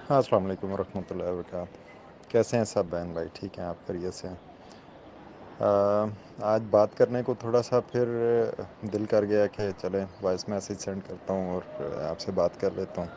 ہاں، السلام علیکم ورحمۃ اللہ وبرکاتہ۔ کیسے ہیں سب بہن بھائی؟ ٹھیک ہیں؟ آپ خیریت سے ہیں؟ آج بات کرنے کو تھوڑا سا پھر دل کر گیا کہ چلیں وائس میسیج سینڈ کرتا ہوں اور آپ سے بات کر لیتا ہوں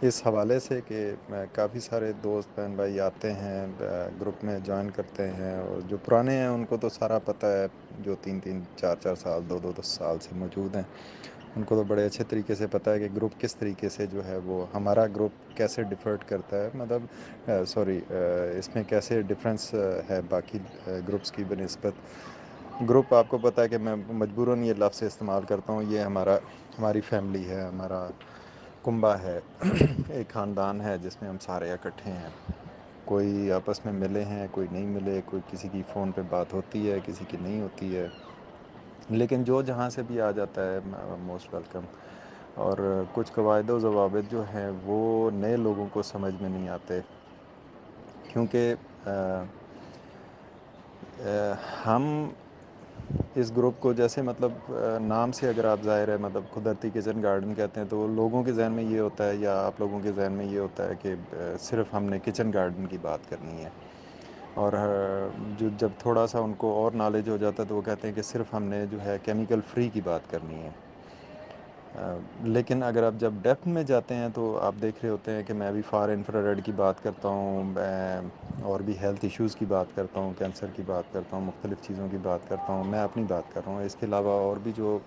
اس حوالے سے کہ کافی سارے دوست بہن بھائی آتے ہیں، گروپ میں جوائن کرتے ہیں، اور جو پرانے ہیں ان کو تو سارا پتہ ہے، جو تین تین چار چار سال دو دو دس سال سے موجود ہیں ان کو تو بڑے اچھے طریقے سے پتہ ہے کہ گروپ کس طریقے سے جو ہے وہ ہمارا گروپ کیسے ڈیفرٹ کرتا ہے، مطلب سوری اس میں کیسے ڈفرینس ہے باقی گروپس کی بنسبت۔ گروپ آپ کو پتہ ہے کہ میں مجبوراً یہ لفظ استعمال کرتا ہوں، یہ ہماری فیملی ہے، ہمارا کنبہ ہے، ایک خاندان ہے جس میں ہم سارے اکٹھے ہیں۔ کوئی آپس میں ملے ہیں، کوئی نہیں ملے، کوئی کسی کی فون پہ بات ہوتی ہے، کسی کی نہیں ہوتی ہے، لیکن جو جہاں سے بھی آ جاتا ہے موسٹ ویلکم۔ اور کچھ قواعد و ضوابط جو ہیں وہ نئے لوگوں کو سمجھ میں نہیں آتے، کیونکہ ہم اس گروپ کو جیسے مطلب نام سے اگر آپ ظاہر ہے مطلب قدرتی کچن گارڈن کہتے ہیں، تو لوگوں کے ذہن میں یہ ہوتا ہے، یا آپ لوگوں کے ذہن میں یہ ہوتا ہے کہ صرف ہم نے کچن گارڈن کی بات کرنی ہے، اور جو جب تھوڑا سا ان کو اور نالج ہو جاتا ہے تو وہ کہتے ہیں کہ صرف ہم نے جو ہے کیمیکل فری کی بات کرنی ہے۔ لیکن اگر آپ جب ڈیپتھ میں جاتے ہیں تو آپ دیکھ رہے ہوتے ہیں کہ میں ابھی فار انفرا ریڈ کی بات کرتا ہوں، میں اور بھی ہیلتھ ایشوز کی بات کرتا ہوں، کینسر کی بات کرتا ہوں، مختلف چیزوں کی بات کرتا ہوں، میں اپنی بات کر رہا ہوں۔ اس کے علاوہ اور بھی جو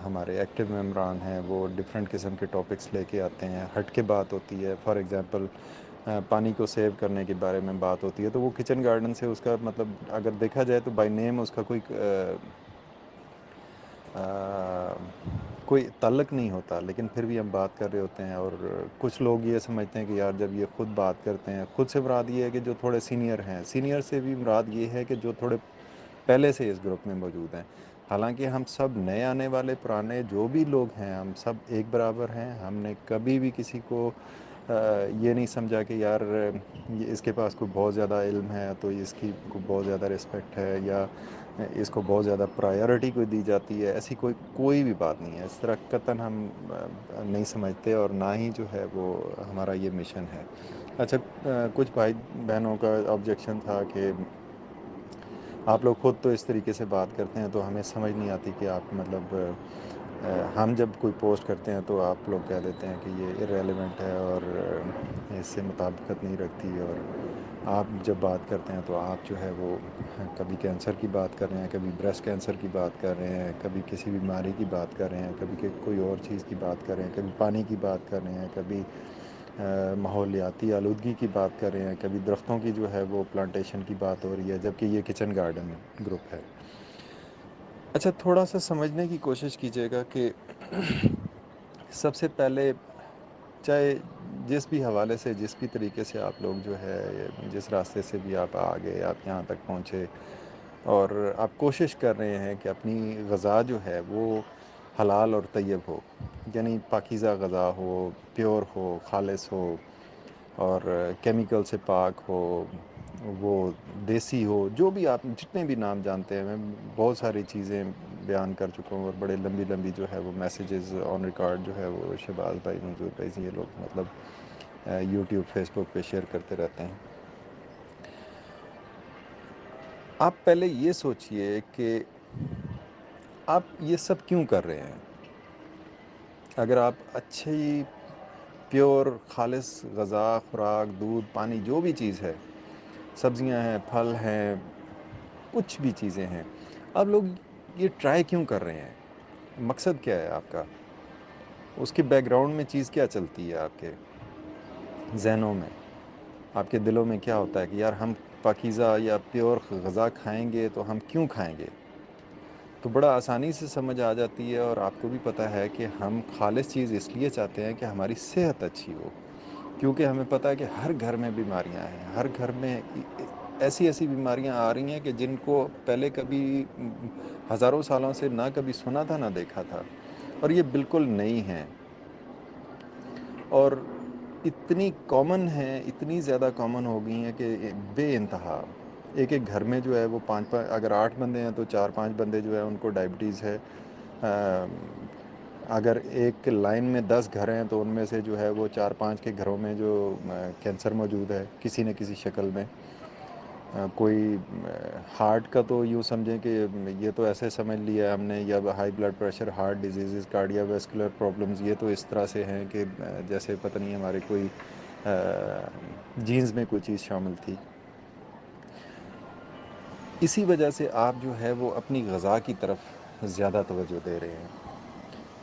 ہمارے ایکٹیو ممبران ہیں وہ ڈفرینٹ قسم کے ٹاپکس لے کے آتے ہیں، ہٹ کے بات ہوتی ہے۔ فار ایگزامپل پانی کو سیو کرنے کے بارے میں بات ہوتی ہے، تو وہ کچن گارڈن سے اس کا مطلب اگر دیکھا جائے تو بائی نیم اس کا کوئی تعلق نہیں ہوتا، لیکن پھر بھی ہم بات کر رہے ہوتے ہیں۔ اور کچھ لوگ یہ سمجھتے ہیں کہ یار جب یہ خود بات کرتے ہیں، خود سے مراد یہ ہے کہ جو تھوڑے سینئر ہیں، سینئر سے بھی مراد یہ ہے کہ جو تھوڑے پہلے سے اس گروپ میں موجود ہیں۔ حالانکہ ہم سب نئے آنے والے پرانے جو بھی لوگ ہیں ہم سب ایک برابر ہیں۔ ہم نے کبھی بھی کسی کو یہ نہیں سمجھا کہ یار اس کے پاس کوئی بہت زیادہ علم ہے تو اس کی کو بہت زیادہ رسپیکٹ ہے، یا اس کو بہت زیادہ پرائیورٹی کوئی دی جاتی ہے، ایسی کوئی بھی بات نہیں ہے۔ اس طرح قطعاً ہم نہیں سمجھتے، اور نہ ہی جو ہے وہ ہمارا یہ مشن ہے۔ اچھا، کچھ بھائی بہنوں کا آبجیکشن تھا کہ آپ لوگ خود تو اس طریقے سے بات کرتے ہیں تو ہمیں سمجھ نہیں آتی کہ آپ مطلب ہم جب کوئی پوسٹ کرتے ہیں تو آپ لوگ کہہ دیتے ہیں کہ یہ ارریلیونٹ ہے اور اس سے مطابقت نہیں رکھتی، اور آپ جب بات کرتے ہیں تو آپ جو ہے وہ کبھی کینسر کی بات کر رہے ہیں، کبھی بریسٹ کینسر کی بات کر رہے ہیں، کبھی کسی بیماری کی بات کر رہے ہیں، کبھی کوئی اور چیز کی بات کر رہے ہیں، کبھی پانی کی بات کر رہے ہیں، کبھی ماحولیاتی آلودگی کی بات کر رہے ہیں، کبھی درختوں کی جو ہے وہ پلانٹیشن کی بات ہو رہی ہے، جبکہ یہ کچن گارڈن گروپ ہے۔ اچھا، تھوڑا سا سمجھنے کی کوشش کیجیے گا کہ سب سے پہلے چاہے جس بھی حوالے سے، جس بھی طریقے سے آپ لوگ جو ہے جس راستے سے بھی آپ آگے آپ یہاں تک پہنچے، اور آپ کوشش کر رہے ہیں کہ اپنی غذا جو ہے وہ حلال اور طیب ہو، یعنی پاکیزہ غذا ہو، پیور ہو، خالص ہو، اور کیمیکل سے پاک ہو، وہ دیسی ہو، جو بھی آپ جتنے بھی نام جانتے ہیں۔ میں بہت ساری چیزیں بیان کر چکا ہوں، اور بڑے لمبی لمبی جو ہے وہ میسیجز آن ریکارڈ جو ہے وہ شہباز بھائی، منظور بھائی سے یہ لوگ مطلب یوٹیوب فیس بک پہ شیئر کرتے رہتے ہیں۔ آپ پہلے یہ سوچئے کہ آپ یہ سب کیوں کر رہے ہیں۔ اگر آپ اچھی پیور خالص غذا، خوراک، دودھ، پانی، جو بھی چیز ہے، سبزیاں ہیں، پھل ہیں، کچھ بھی چیزیں ہیں، آپ لوگ یہ ٹرائی کیوں کر رہے ہیں؟ مقصد کیا ہے آپ کا؟ اس کے بیک گراؤنڈ میں چیز کیا چلتی ہے آپ کے ذہنوں میں؟ آپ کے دلوں میں کیا ہوتا ہے کہ یار ہم پاکیزہ یا پیور غذا کھائیں گے تو ہم کیوں کھائیں گے؟ تو بڑا آسانی سے سمجھ آ جاتی ہے، اور آپ کو بھی پتہ ہے کہ ہم خالص چیز اس لیے چاہتے ہیں کہ ہماری صحت اچھی ہو، کیونکہ ہمیں پتہ ہے کہ ہر گھر میں بیماریاں ہیں، ہر گھر میں ایسی ایسی بیماریاں آ رہی ہیں کہ جن کو پہلے کبھی ہزاروں سالوں سے نہ کبھی سنا تھا نہ دیکھا تھا، اور یہ بالکل نئی ہیں، اور اتنی کامن ہیں، اتنی زیادہ کامن ہو گئی ہیں کہ بے انتہا۔ ایک ایک گھر میں جو ہے وہ اگر 8 بندے ہیں تو 4 5 بندے جو ہے ان کو ڈائبٹیز ہے، اگر ایک لائن میں 10 گھر ہیں تو ان میں سے جو ہے وہ 4 5 کے گھروں میں جو کینسر موجود ہے کسی نہ کسی شکل میں. کوئی ہارٹ کا تو یوں سمجھیں کہ یہ تو ایسے سمجھ لیا ہے ہم نے، یا high blood pressure, heart diseases, cardiovascular problems, یہ تو اس طرح سے ہیں کہ جیسے پتہ نہیں ہمارے کوئی جینز میں کوئی چیز شامل تھی. اسی وجہ سے آپ جو ہے وہ اپنی غذا کی طرف زیادہ توجہ دے رہے ہیں.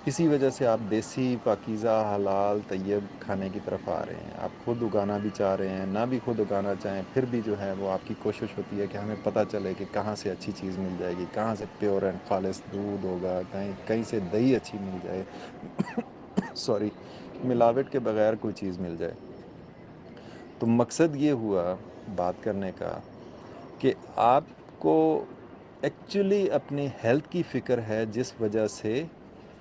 اسی وجہ سے آپ دیسی پاکیزہ حلال طیب کھانے کی طرف آ رہے ہیں. آپ خود اگانا بھی چاہ رہے ہیں، نہ بھی خود اگانا چاہیں پھر بھی جو ہے وہ آپ کی کوشش ہوتی ہے کہ ہمیں پتہ چلے کہ کہاں سے اچھی چیز مل جائے گی، کہاں سے پیور اینڈ خالص دودھ ہوگا، کہیں سے دہی اچھی مل جائے سوری، ملاوٹ کے بغیر کوئی چیز مل جائے. تو مقصد یہ ہوا بات کرنے کا کہ آپ کو ایکچولی اپنے ہیلتھ کی فکر ہے، جس وجہ سے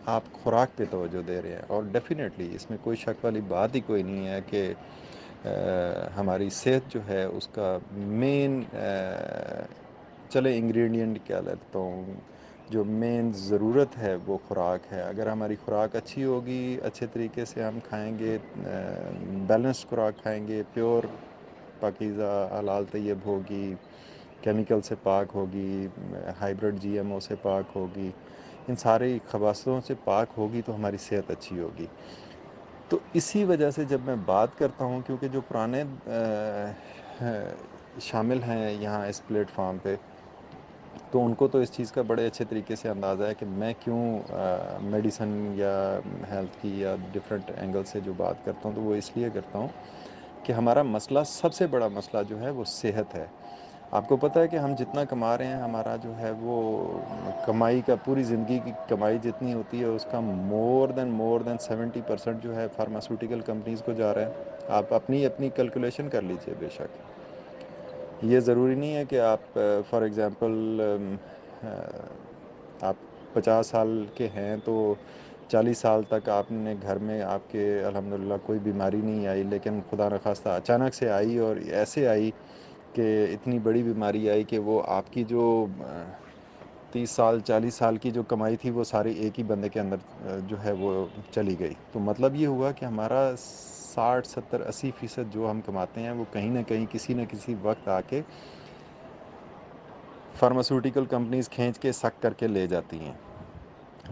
آپ خوراک پہ توجہ دے رہے ہیں. اور ڈیفینیٹلی اس میں کوئی شک والی بات ہی کوئی نہیں ہے کہ ہماری صحت جو ہے اس کا مین چلے انگریڈینٹ کیا لیتا ہوں، جو مین ضرورت ہے وہ خوراک ہے. اگر ہماری خوراک اچھی ہوگی، اچھے طریقے سے ہم کھائیں گے، بیلنسڈ خوراک کھائیں گے، پیور پاکیزہ حلال طیب ہوگی، کیمیکل سے پاک ہوگی، ہائیبریڈ جی ایم او سے پاک ہوگی، ان ساری خباثتوں سے پاک ہوگی تو ہماری صحت اچھی ہوگی. تو اسی وجہ سے جب میں بات کرتا ہوں، کیونکہ جو پرانے شامل ہیں یہاں اس پلیٹ فارم پہ، تو ان کو تو اس چیز کا بڑے اچھے طریقے سے اندازہ ہے کہ میں کیوں میڈیسن یا ہیلتھ کی یا ڈفرینٹ اینگل سے جو بات کرتا ہوں، تو وہ اس لیے کرتا ہوں کہ ہمارا مسئلہ، سب سے بڑا مسئلہ جو ہے وہ صحت ہے. آپ کو پتہ ہے کہ ہم جتنا کما رہے ہیں، ہمارا جو ہے وہ کمائی کا، پوری زندگی کی کمائی جتنی ہوتی ہے اس کا مور دین 70% جو ہے فارماسیوٹیکل کمپنیز کو جا رہا ہے. آپ اپنی کیلکولیشن کر لیجئے. بے شک یہ ضروری نہیں ہے کہ آپ فار ایگزامپل آپ 50 سال کے ہیں تو 40 سال تک آپ نے گھر میں، آپ کے الحمدللہ کوئی بیماری نہیں آئی، لیکن خدا نخواستہ اچانک سے آئی، اور ایسے آئی کہ اتنی بڑی بیماری آئی کہ وہ آپ کی جو 30 سال 40 سال کی جو کمائی تھی وہ ساری ایک ہی بندے کے اندر جو ہے وہ چلی گئی. تو مطلب یہ ہوا کہ ہمارا 60 70 80% جو ہم کماتے ہیں وہ کہیں نہ کہیں کسی نہ کسی وقت آ کے فارماسیوٹیکل کمپنیز کھینچ کے سک کر کے لے جاتی ہیں.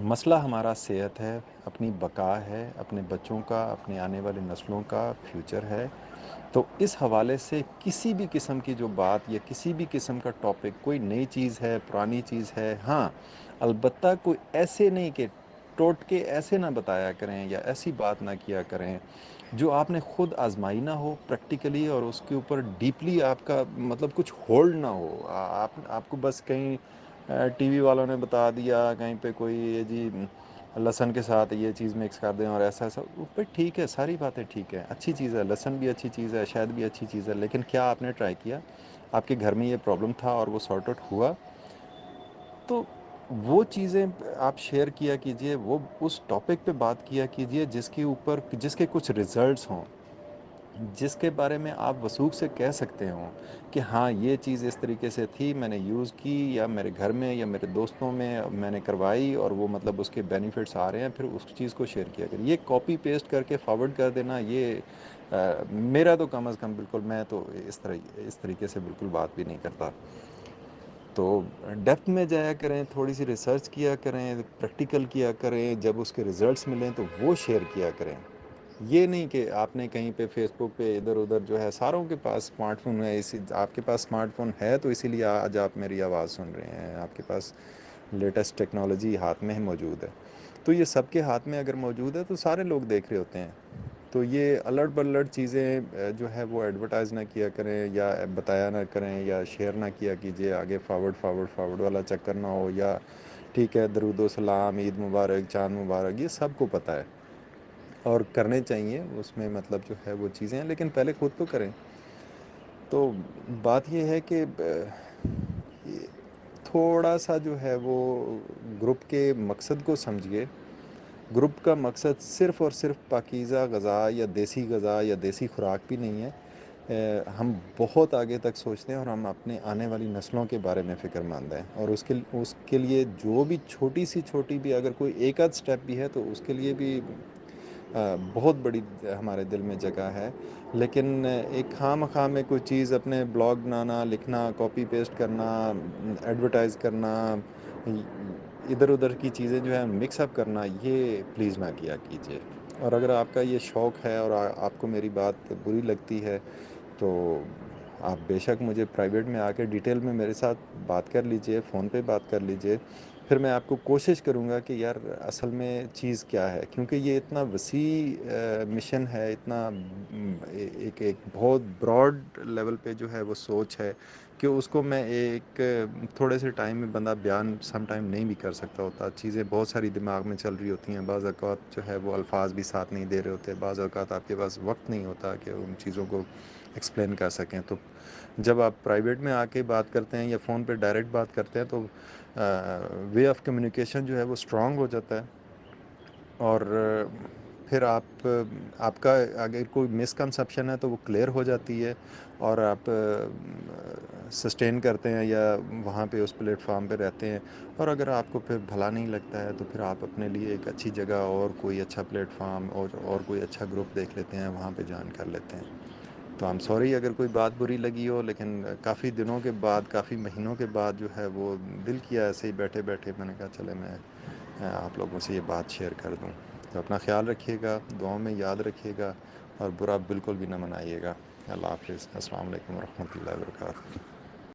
مسئلہ ہمارا صحت ہے، اپنی بقا ہے، اپنے بچوں کا، اپنے آنے والی نسلوں کا فیوچر ہے. تو اس حوالے سے کسی بھی قسم کی جو بات یا کسی بھی قسم کا ٹاپک، کوئی نئی چیز ہے، پرانی چیز ہے، ہاں البتہ کوئی ایسے نہیں کہ ٹوٹکے ایسے نہ بتایا کریں یا ایسی بات نہ کیا کریں جو آپ نے خود آزمائی نہ ہو پریکٹیکلی، اور اس کے اوپر ڈیپلی آپ کا مطلب کچھ ہولڈ نہ ہو. آپ کو بس کہیں ٹی وی والوں نے بتا دیا، کہیں پہ کوئی جی لہسن کے ساتھ یہ چیز مکس کر دیں اور ایسا ایسا، اوپر ٹھیک ہے، ساری باتیں ٹھیک ہے، اچھی چیز ہے، لہسن بھی اچھی چیز ہے، شہد بھی اچھی چیز ہے، لیکن کیا آپ نے ٹرائی کیا؟ آپ کے گھر میں یہ پرابلم تھا اور وہ سارٹ آؤٹ ہوا؟ تو وہ چیزیں آپ شیئر کیا کیجئے، وہ اس ٹاپک پہ بات کیا کیجئے جس کے اوپر، جس کے کچھ ریزلٹس ہوں، جس کے بارے میں آپ وثوق سے کہہ سکتے ہوں کہ ہاں یہ چیز اس طریقے سے تھی، میں نے یوز کی، یا میرے گھر میں یا میرے دوستوں میں نے کروائی، اور وہ مطلب اس کے بینیفٹس آ رہے ہیں، پھر اس چیز کو شیئر کیا کریں. یہ کاپی پیسٹ کر کے فارورڈ کر دینا، یہ میرا تو کم از کم بالکل، میں تو اس طریقے سے بالکل بات بھی نہیں کرتا. تو ڈیپتھ میں جایا کریں، تھوڑی سی ریسرچ کیا کریں، پریکٹیکل کیا کریں، جب اس کے ریزلٹس ملیں تو وہ شیئر کیا کریں. یہ نہیں کہ آپ نے کہیں پہ فیس بک پہ ادھر ادھر جو ہے، ساروں کے پاس اسمارٹ فون ہے، آپ کے پاس اسمارٹ فون ہے تو اسی لیے آج آپ میری آواز سن رہے ہیں، آپ کے پاس لیٹسٹ ٹیکنالوجی ہاتھ میں موجود ہے. تو یہ سب کے ہاتھ میں اگر موجود ہے تو سارے لوگ دیکھ رہے ہوتے ہیں. تو یہ الٹ پلٹ چیزیں جو ہے وہ ایڈورٹائز نہ کیا کریں، یا بتایا نہ کریں، یا شیئر نہ کیا کیجیے آگے، فارورڈ والا چکر نہ ہو. یا ٹھیک ہے، درود و سلام، عید مبارک، چاند مبارک، یہ سب کو پتہ ہے اور کرنے چاہیے، اس میں مطلب جو ہے وہ چیزیں ہیں، لیکن پہلے خود تو کریں. تو بات یہ ہے کہ تھوڑا سا جو ہے وہ گروپ کے مقصد کو سمجھیے. گروپ کا مقصد صرف اور صرف پاکیزہ غذا یا دیسی غذا یا دیسی خوراک بھی نہیں ہے. ہم بہت آگے تک سوچتے ہیں اور ہم اپنے آنے والی نسلوں کے بارے میں فکر مند ہیں، اور اس کے لیے جو بھی چھوٹی سی چھوٹی بھی اگر کوئی ایک آدھ سٹیپ بھی ہے تو اس کے لیے بھی بہت بڑی ہمارے دل میں جگہ ہے۔ لیکن ایک خواہ مخواہ میں کوئی چیز اپنے بلاگ بنانا، لکھنا، کاپی پیسٹ کرنا، ایڈورٹائز کرنا، ادھر ادھر کی چیزیں جو ہے مکس اپ کرنا، یہ پلیز نہ کیا کیجیے۔ اور اگر آپ کا یہ شوق ہے اور آپ کو میری بات بری لگتی ہے تو آپ بے شک مجھے پرائیویٹ میں آ کے ڈیٹیل میں میرے ساتھ بات کر لیجئے، فون پہ بات کر لیجئے، پھر میں آپ کو کوشش کروں گا کہ یار اصل میں چیز کیا ہے، کیونکہ یہ اتنا وسیع مشن ہے، اتنا ایک بہت براڈ لیول پہ جو ہے وہ سوچ ہے کہ اس کو میں ایک تھوڑے سے ٹائم میں بندہ بیان سم ٹائم نہیں بھی کر سکتا ہوتا، چیزیں بہت ساری دماغ میں چل رہی ہوتی ہیں، بعض اوقات جو ہے وہ الفاظ بھی ساتھ نہیں دے رہے ہوتے، بعض اوقات آپ کے پاس وقت نہیں ہوتا کہ ان چیزوں کو ایکسپلین کر سکیں۔ تو جب آپ پرائیویٹ میں آ کے بات کرتے ہیں یا فون پہ ڈائریکٹ بات کرتے ہیں تو وے آف کمیونیکیشن جو ہے وہ اسٹرانگ ہو جاتا ہے، اور پھر آپ کا اگر کوئی مسکنسیپشن ہے تو وہ کلیئر ہو جاتی ہے، اور آپ سسٹین کرتے ہیں یا وہاں پہ اس پلیٹ فارم پہ رہتے ہیں، اور اگر آپ کو پھر بھلا نہیں لگتا ہے تو پھر آپ اپنے لیے ایک اچھی جگہ اور کوئی اچھا پلیٹ فارم اور کوئی اچھا گروپ دیکھ لیتے ہیں، وہاں پہ جوائن کر لیتے ہیں۔ تو I'm سوری اگر کوئی بات بری لگی ہو، لیکن کافی دنوں کے بعد، کافی مہینوں کے بعد جو ہے وہ دل کیا ایسے ہی بیٹھے بیٹھے، میں نے کہا چلے میں آپ لوگوں سے یہ بات شیئر کر دوں۔ تو اپنا خیال رکھیے گا، دعاؤں میں یاد رکھیے گا، اور برا بالکل بھی نہ منائیے گا۔ اللہ حافظ، السلام علیکم ورحمۃ اللہ وبرکاتہ۔